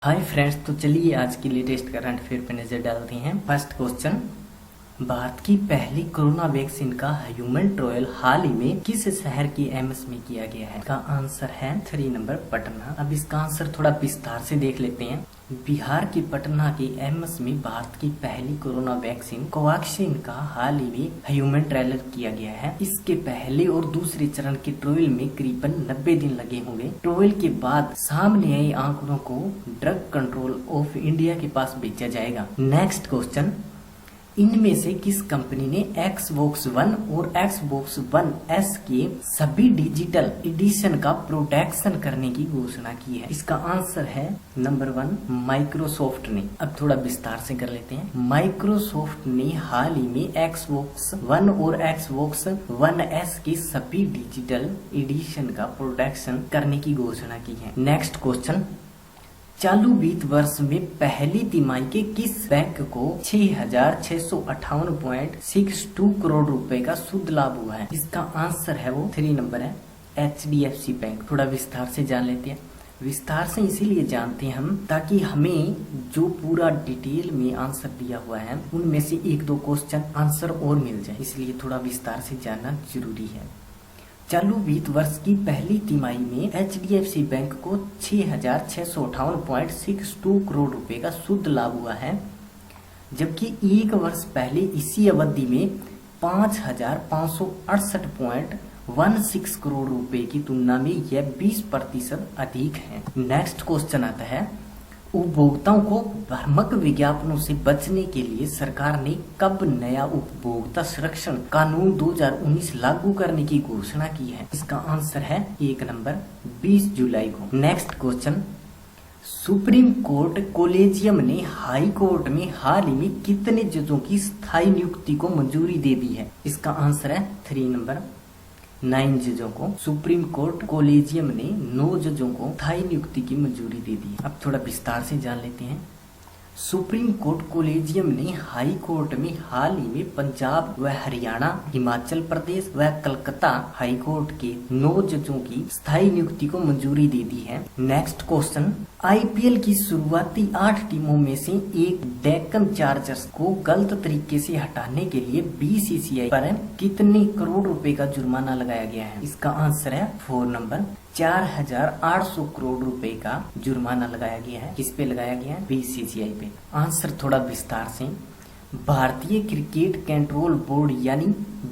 Hi friends, तो चलिए आज की लेटेस्ट करंट अफेयर पे नजर डालते हैं। फर्स्ट क्वेश्चन, भारत की पहली कोरोना वैक्सीन का ह्यूमन ट्रायल हाल ही में किस शहर की एम्स में किया गया है? इसका आंसर है 3 नंबर पटना। अब इसका आंसर थोड़ा विस्तार से देख लेते हैं। बिहार के पटना के एम्स में भारत की पहली कोरोना वैक्सीन कोवैक्सीन का हाल ही में ह्यूमन ट्रायल किया गया है। इसके पहले और दूसरे चरण के ट्रायल में करीबन 90 दिन लगे होंगे। ट्रायल के बाद सामने आए आंकड़ों को ड्रग कंट्रोल ऑफ इंडिया के पास भेजा जाएगा। नेक्स्ट क्वेश्चन, इनमें से किस कंपनी ने Xbox One और Xbox One S के सभी डिजिटल एडिशन का प्रोडक्शन करने की घोषणा की है? इसका आंसर है नंबर 1 माइक्रोसॉफ्ट ने। अब थोड़ा विस्तार से कर लेते हैं। माइक्रोसॉफ्ट ने हाल ही में Xbox One और Xbox One S के सभी डिजिटल एडिशन का प्रोडक्शन करने की घोषणा की है। नेक्स्ट क्वेश्चन, चालू वित्त वर्ष में पहली तिमाही के किस बैंक को 6,658.62 करोड़ रुपए का शुद्ध लाभ हुआ है? इसका आंसर है वो 3 नंबर है HDFC बैंक। थोड़ा विस्तार से जान लेते हैं। विस्तार से इसीलिए जानते हैं हम ताकि हमें जो पूरा डिटेल में आंसर दिया हुआ है उनमें से 1-2 क्वेश्चन आंसर और मिल जाए, इसलिए थोड़ा विस्तार से जानना जरूरी है। चालू वित्त वर्ष की पहली तिमाही में HDFC बैंक को 6,658.62 करोड़ रुपए का शुद्ध लाभ हुआ है, जबकि एक वर्ष पहले इसी अवधि में 5,568.16 करोड़ रुपए की तुलना में यह 20% अधिक है। नेक्स्ट क्वेश्चन आता है, उपभोक्ताओं को भ्रामक विज्ञापनों से बचने के लिए सरकार ने कब नया उपभोक्ता संरक्षण कानून 2019 लागू करने की घोषणा की है? इसका आंसर है 1 नंबर 20 जुलाई को। Next question, supreme court collegium ने हाई कोर्ट में हाल ही में कितने जजों की स्थायी नियुक्ति को मंजूरी दे दी है? इसका आंसर है 3 नंबर 9 जजों को। सुप्रीम कोर्ट कोलेजियम ने 9 जजों को स्थायी नियुक्ति की मंजूरी दे दी। अब थोड़ा विस्तार से जान लेते हैं। सुप्रीम कोर्ट कोलेजियम ने हाई कोर्ट में हाल ही में पंजाब व हरियाणा, हिमाचल प्रदेश व कलकत्ता हाई कोर्ट के 9 जजों की स्थायी नियुक्ति को मंजूरी दे दी है। नेक्स्ट क्वेश्चन, IPL की शुरुआती 8 टीमों में से एक डेक्कन चार्जर्स को गलत तरीके से हटाने के लिए BCCI पर कितने करोड़ रुपए का जुर्माना लगाया गया है? इसका आंसर है 4 नंबर 4,800 करोड़ रुपए का जुर्माना लगाया गया है। किस पे लगाया गया है? BCCI पे। आंसर थोड़ा विस्तार से, भारतीय क्रिकेट कंट्रोल बोर्ड यानी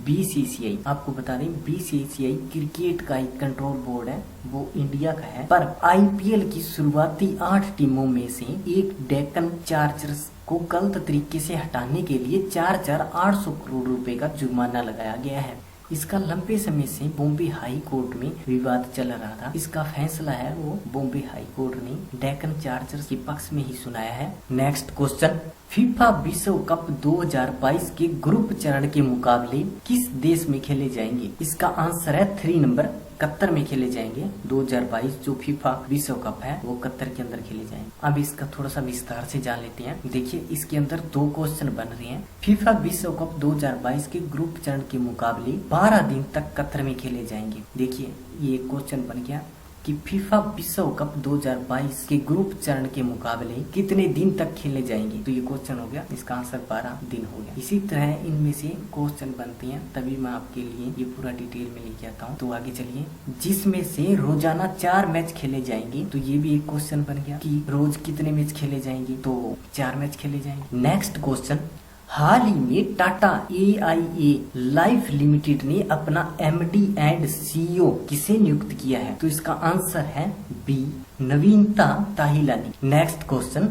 BCCI, आपको बता दें BCCI क्रिकेट का एक कंट्रोल बोर्ड है, वो इंडिया का है। पर IPL की शुरुआती 8 टीमों में से एक डेक्कन चार्जर्स को गलत तरीके से हटाने के लिए 4,800 करोड़ रुपए का जुर्माना लगाया गया है। इसका लंबे समय से बॉम्बे हाई कोर्ट में विवाद चल रहा था। इसका फैसला है वो बॉम्बे हाई कोर्ट ने डेक्कन चार्जर्स के पक्ष में ही सुनाया है। नेक्स्ट क्वेश्चन, फीफा विश्व कप 2022 के ग्रुप चरण के मुकाबले किस देश में खेले जाएंगे? इसका आंसर है 3 नंबर कतर में खेले जाएंगे। 2022 जो फीफा विश्व कप है वो कतर के अंदर खेले जाएंगे। अब इसका थोड़ा सा विस्तार से जान लेते हैं। देखिए, इसके अंदर 2 क्वेश्चन बन रहे हैं। फीफा विश्व कप 2022 के ग्रुप चरण के मुकाबले 12 दिन तक कतर में खेले जाएंगे। देखिए, ये क्वेश्चन बन गया कि फीफा विश्व कप 2022 के ग्रुप चरण के मुकाबले कितने दिन तक खेले जाएंगे? तो ये क्वेश्चन हो गया, इसका आंसर 12 दिन हो गया। इसी तरह इनमें से क्वेश्चन बनते हैं, तभी मैं आपके लिए ये पूरा डिटेल में लेके आता हूँ। तो आगे चलिए, जिसमें से रोजाना 4 मैच खेले जाएंगे, तो ये भी एक क्वेश्चन बन गया कि रोज कितने मैच खेले जाएंगे? तो 4 मैच खेले जाएंगे। नेक्स्ट क्वेश्चन, हाल ही में टाटा AIA लाइफ लिमिटेड ने अपना MD एंड CEO किसे नियुक्त किया है? तो इसका आंसर है B नवीनता ताहिलानी। नेक्स्ट क्वेश्चन,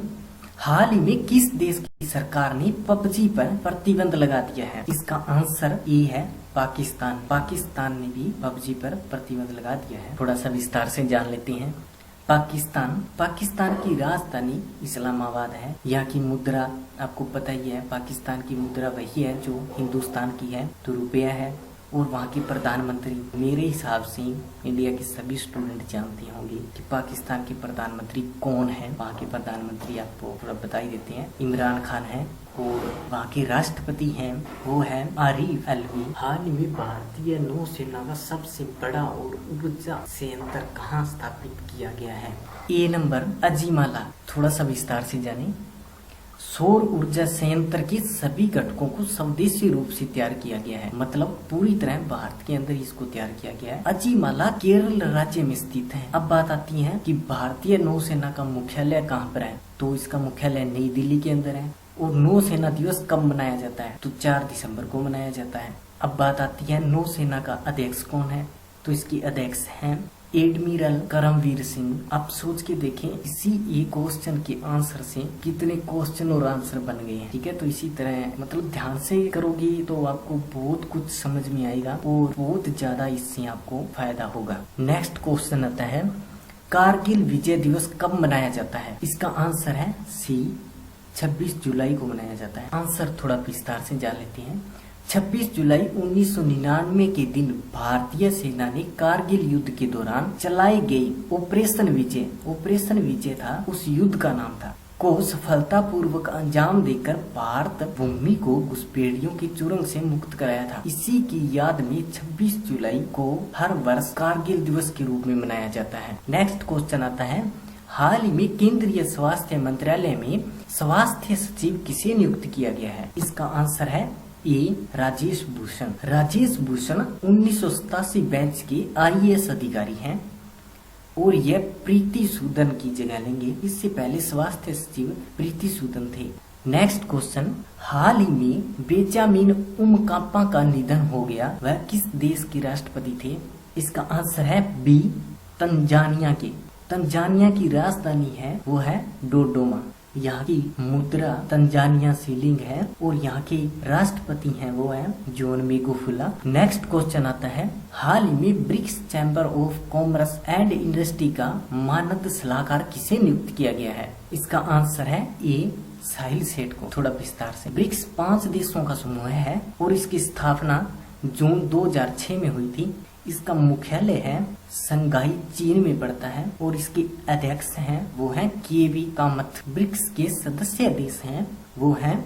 हाल ही में किस देश की सरकार ने PUBG पर प्रतिबंध लगा दिया है? इसका आंसर A है पाकिस्तान। पाकिस्तान ने भी PUBG पर प्रतिबंध लगा दिया है। थोड़ा सा विस्तार से जान लेते हैं। पाकिस्तान की राजधानी इस्लामाबाद है। यहाँ की मुद्रा आपको पता ही है, पाकिस्तान की मुद्रा वही है जो हिंदुस्तान की है, तो रुपया है। और वहाँ के प्रधानमंत्री, मेरे हिसाब से इंडिया के सभी स्टूडेंट जानते होंगे कि पाकिस्तान के प्रधानमंत्री कौन है। वहाँ के प्रधानमंत्री आपको थोड़ा बता ही देते हैं, इमरान खान है। और वहाँ के राष्ट्रपति हैं वो है आरिफ अलवी। हाल ही में भारतीय नौसेना का सबसे बड़ा और ऊर्जा संयंत्र कहाँ स्थापित किया गया है? ए नंबर अजीमाला। थोड़ा सा विस्तार से जाने। सौर ऊर्जा संयंत्र के सभी घटकों को स्वदेशी रूप से तैयार किया गया है, मतलब पूरी तरह भारत के अंदर इसको तैयार किया गया है। अजीमाला केरल राज्य में स्थित है। अब बात आती है कि भारतीय नौसेना का मुख्यालय कहाँ पर है, तो इसका मुख्यालय नई दिल्ली के अंदर है। और नौसेना दिवस कब मनाया जाता है, तो 4 दिसंबर को मनाया जाता है। अब बात आती है नौसेना का अध्यक्ष कौन है, तो इसकी अध्यक्ष हैं एडमिरल करमवीर सिंह। आप सोच के देखें, इसी एक क्वेश्चन के आंसर से कितने क्वेश्चन और आंसर बन गए हैं। ठीक है, तो इसी तरह मतलब ध्यान से करोगे तो आपको बहुत कुछ समझ में आएगा और बहुत ज्यादा इससे आपको फायदा होगा। नेक्स्ट क्वेश्चन आता है, कारगिल विजय दिवस कब मनाया जाता है? इसका आंसर है सी, 26 जुलाई को मनाया जाता है। आंसर थोड़ा विस्तार से जान लेते हैं। 26 जुलाई 1999 के दिन भारतीय सेना ने कारगिल युद्ध के दौरान चलाए गए ऑपरेशन विजय था, उस युद्ध का नाम था, को सफलतापूर्वक अंजाम देकर भारत भूमि को घुसपैठियों की चुरंग से मुक्त कराया था। इसी की याद में 26 जुलाई को हर वर्ष कारगिल दिवस के रूप में मनाया जाता है। नेक्स्ट क्वेश्चन आता है, हाल ही में केंद्रीय स्वास्थ्य मंत्रालय में स्वास्थ्य सचिव किसे नियुक्त किया गया है? इसका आंसर है ए, राजेश भूषण। राजेश भूषण 1987 बैच के IAS अधिकारी हैं और यह प्रीति सूदन की जगह लेंगे। इससे पहले स्वास्थ्य सचिव प्रीति सूदन थे। नेक्स्ट क्वेश्चन, हाल ही में बेंजामिन उमकापा का निधन हो गया, वह किस देश के राष्ट्रपति थे? इसका आंसर है बी, तंजानिया के। तंजानिया की राजधानी है वो है डोडोमा। यहाँ की मुद्रा तंजानिया शिलिंग है और यहाँ के राष्ट्रपति हैं वो है जॉन मेगुफुला। नेक्स्ट क्वेश्चन आता है, हाल ही में BRICS chamber of commerce and industry का मानद सलाहकार किसे नियुक्त किया गया है? इसका आंसर है ए, साहिल सेठ को। थोड़ा विस्तार से, ब्रिक्स 5 देशों का समूह है और इसकी स्थापना जून 2006 में हुई थी। इसका मुख्यालय है शंघाई, चीन में पड़ता है और इसके अध्यक्ष हैं वो हैं केवी कामत। ब्रिक्स के सदस्य देश हैं वो हैं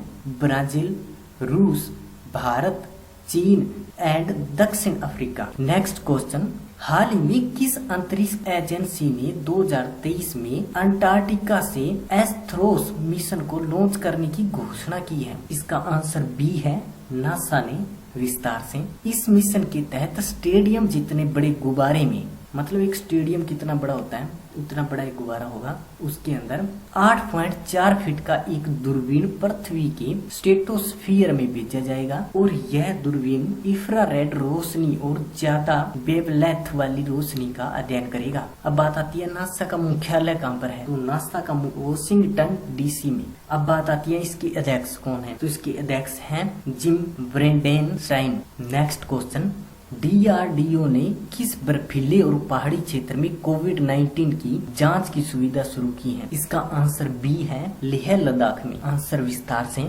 ब्राजील, रूस, भारत, चीन एंड दक्षिण अफ्रीका। नेक्स्ट क्वेश्चन, हाल ही में किस अंतरिक्ष एजेंसी ने 2023 में अंटार्कटिका से एस्ट्रोस मिशन को लॉन्च करने की घोषणा की है? इसका आंसर बी है, नासा ने। विस्तार से, इस मिशन के तहत स्टेडियम जितने बड़े गुब्बारे में, मतलब एक स्टेडियम कितना बड़ा होता है उतना बड़ा एक गुब्बारा होगा, उसके अंदर 8.4 फीट का एक दूरबीन पृथ्वी के स्ट्रेटोस्फीयर में भेजा जाएगा और यह दूरबीन इंफ्रारेड रोशनी और ज्यादा वेवलेंथ वाली रोशनी का अध्ययन करेगा। अब बात आती है नासा का मुख्यालय कहाँ पर है, तो नासा का वॉशिंगटन DC में। अब बात आती है इसके अध्यक्ष कौन है, तो इसके अध्यक्ष हैं जिम ब्रेंडेनस्टाइन। नेक्स्ट क्वेश्चन, DRDO ने किस बर्फीले और पहाड़ी क्षेत्र में कोविड-19 की जांच की सुविधा शुरू की है? इसका आंसर बी है, लेह लद्दाख में। आंसर विस्तार से,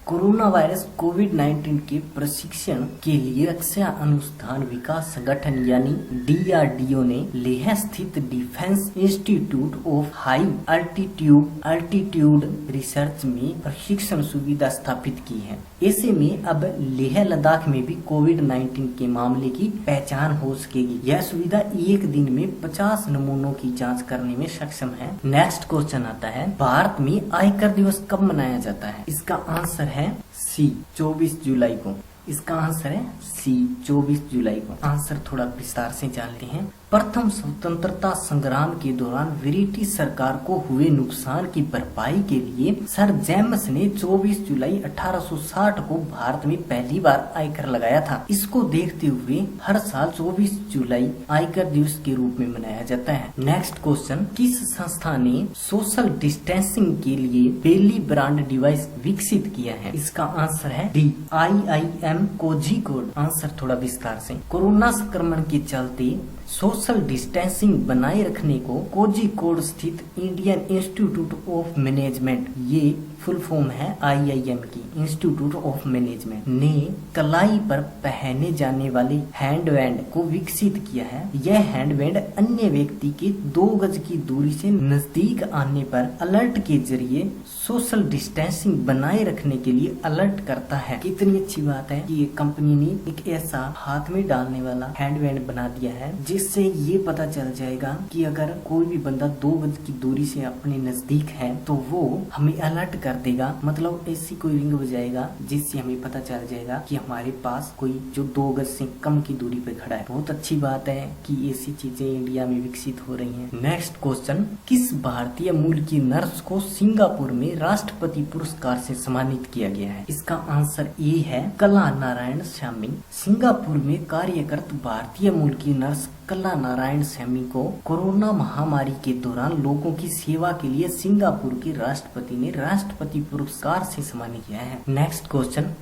कोरोना वायरस कोविड-19 के प्रशिक्षण के लिए रक्षा अनुसंधान विकास संगठन यानी DRDO ने लेह स्थित defence institute of high altitude research में प्रशिक्षण सुविधा स्थापित की है। ऐसे में अब लेह लद्दाख में भी कोविड-19 के मामले की पहचान हो सकेगी। यह सुविधा एक दिन में 50 नमूनों की जांच करने में सक्षम है। नेक्स्ट क्वेश्चन आता है, भारत में आयकर दिवस कब मनाया जाता है? इसका आंसर है सी, 24 जुलाई को। इसका आंसर है सी, 24 जुलाई को। आंसर थोड़ा विस्तार से जानते हैं। प्रथम स्वतंत्रता संग्राम के दौरान ब्रिटिश सरकार को हुए नुकसान की भरपाई के लिए सर जेम्स ने 24 जुलाई 1860 को भारत में पहली बार आयकर लगाया था। इसको देखते हुए हर साल 24 जुलाई आयकर दिवस के रूप में मनाया जाता है। नेक्स्ट क्वेश्चन, किस संस्था ने सोशल डिस्टेंसिंग के लिए बेली ब्रांड डिवाइस विकसित किया है? इसका आंसर है डी, IIM कोझिकोड। आंसर थोड़ा विस्तार से, कोरोना संक्रमण के चलते सोशल डिस्टेंसिंग बनाए रखने को कोझिकोड स्थित इंडियन इंस्टीट्यूट ऑफ मैनेजमेंट ये फुल फॉर्म है IIM की, इंस्टीट्यूट ऑफ मैनेजमेंट, ने कलाई पर पहने जाने वाले हैंडबैंड को विकसित किया है। यह हैंडबैंड अन्य व्यक्ति के 2 गज की दूरी से नजदीक आने पर अलर्ट के जरिए सोशल डिस्टेंसिंग बनाए रखने के लिए अलर्ट करता है। कितनी अच्छी बात है कि ये कंपनी ने एक ऐसा हाथ में डालने वाला हैंडबैंड बना दिया है जिससे ये पता चल जाएगा कि अगर कोई भी बंदा 2 गज की दूरी से अपने नजदीक है तो वो हमें अलर्ट कर देगा, मतलब ऐसी कोई रिंग बजाएगा जिससे हमें पता चल जाएगा कि हमारे पास कोई जो 2 गज से कम की दूरी पे खड़ा है। बहुत अच्छी बात है कि ऐसी चीजें इंडिया में विकसित हो रही हैं। नेक्स्ट क्वेश्चन, किस भारतीय मूल की नर्स को सिंगापुर में राष्ट्रपति पुरस्कार से सम्मानित किया गया है? इसका आंसर ए है कला नारायण स्यामी। सिंगापुर में कार्यरत भारतीय मूल की नर्स कला नारायण स्यामी को कोरोना महामारी के दौरान लोगों की सेवा के लिए सिंगापुर के राष्ट्रपति ने राष्ट्रपति पुरस्कार से सम्मानित किया है। नेक्स्ट क्वेश्चन,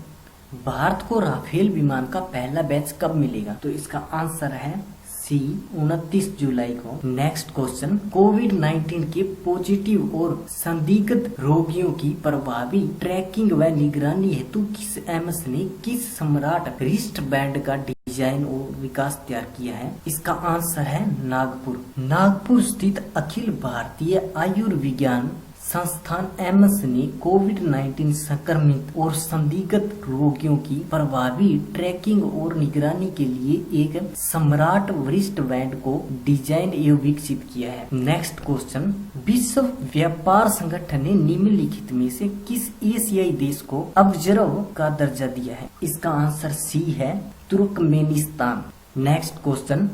भारत को राफेल विमान का पहला बैच कब मिलेगा? तो इसका आंसर है सी 29 जुलाई को। नेक्स्ट क्वेश्चन, कोविड-19 के पॉजिटिव और संदिग्ध रोगियों की प्रभावी ट्रैकिंग व निगरानी हेतु किस एम्स ने किस सम्राट रिस्ट बैंड का डिजाइन और विकास तैयार किया है? इसका आंसर है नागपुर स्थित अखिल भारतीय आयुर्विज्ञान संस्थान एम्स ने कोविड-19 संक्रमित और संदिग्ध रोगियों की प्रभावी ट्रैकिंग और निगरानी के लिए एक सम्राट वरिष्ठ बैंड को डिजाइन एवं विकसित किया है। नेक्स्ट क्वेश्चन, विश्व व्यापार संगठन ने निम्नलिखित में से किस एशियाई देश को ऑब्जर्वर का दर्जा दिया है? इसका आंसर सी है तुर्कमेनिस्तान। नेक्स्ट क्वेश्चन,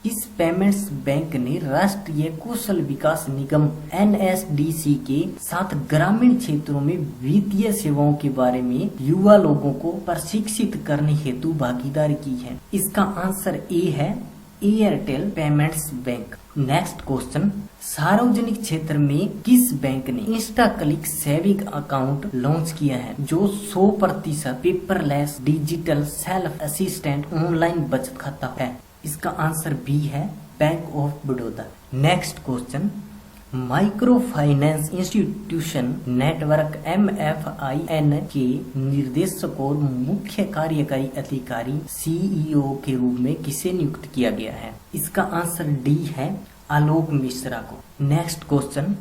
इस पेमेंट्स बैंक ने राष्ट्रीय कौशल विकास निगम NSDC के साथ ग्रामीण क्षेत्रों में वित्तीय सेवाओं के बारे में युवा लोगों को प्रशिक्षित करने हेतु भागीदारी की है? इसका आंसर ए है Airtel payments bank. Next question, सार्वजनिक क्षेत्र में किस बैंक ने Insta click saving account launch किया है जो 100% paperless digital self assistant online बचत खाता है? इसका आंसर बी है bank of Baroda. Next question, micro finance institution network MFIN के निर्देशक और मुख्य कार्यकारी अधिकारी CEO के रूप में किसे नियुक्त किया गया है? इसका आंसर डी है आलोक मिश्रा को। नेक्स्ट क्वेश्चन,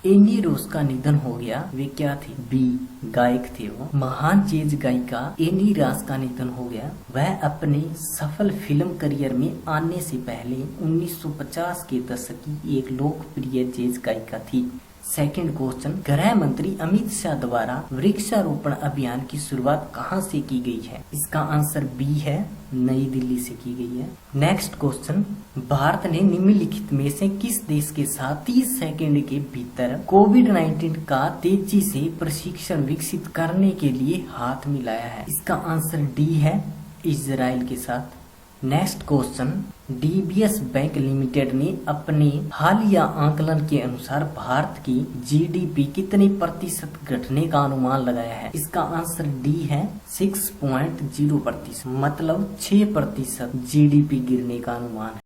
एनी रोज का निधन हो गया, वे क्या थे? बी गायक थे वो। महान जैज गायिका एनी रोज का निधन हो गया। वह अपने सफल फिल्म करियर में आने से पहले 1950 के दशक की एक लोकप्रिय जैज गायिका थी। सेकंड क्वेश्चन, गृह मंत्री अमित शाह द्वारा वृक्षारोपण अभियान की शुरुआत कहां से की गई है? इसका आंसर बी है नई दिल्ली से की गई है। नेक्स्ट क्वेश्चन, भारत ने निम्नलिखित में से किस देश के साथ 30 सेकंड के भीतर कोविड-19 का तेजी से प्रशिक्षण विकसित करने के लिए हाथ मिलाया है? इसका आंसर डी है इजराइल के साथ। Next question, DBS bank limited ने अपने हालिया आंकलन के अनुसार भारत की GDP कितने प्रतिशत घटने का अनुमान लगाया है? इसका आंसर डी है 6.0%, मतलब 6% GDP गिरने का अनुमान है।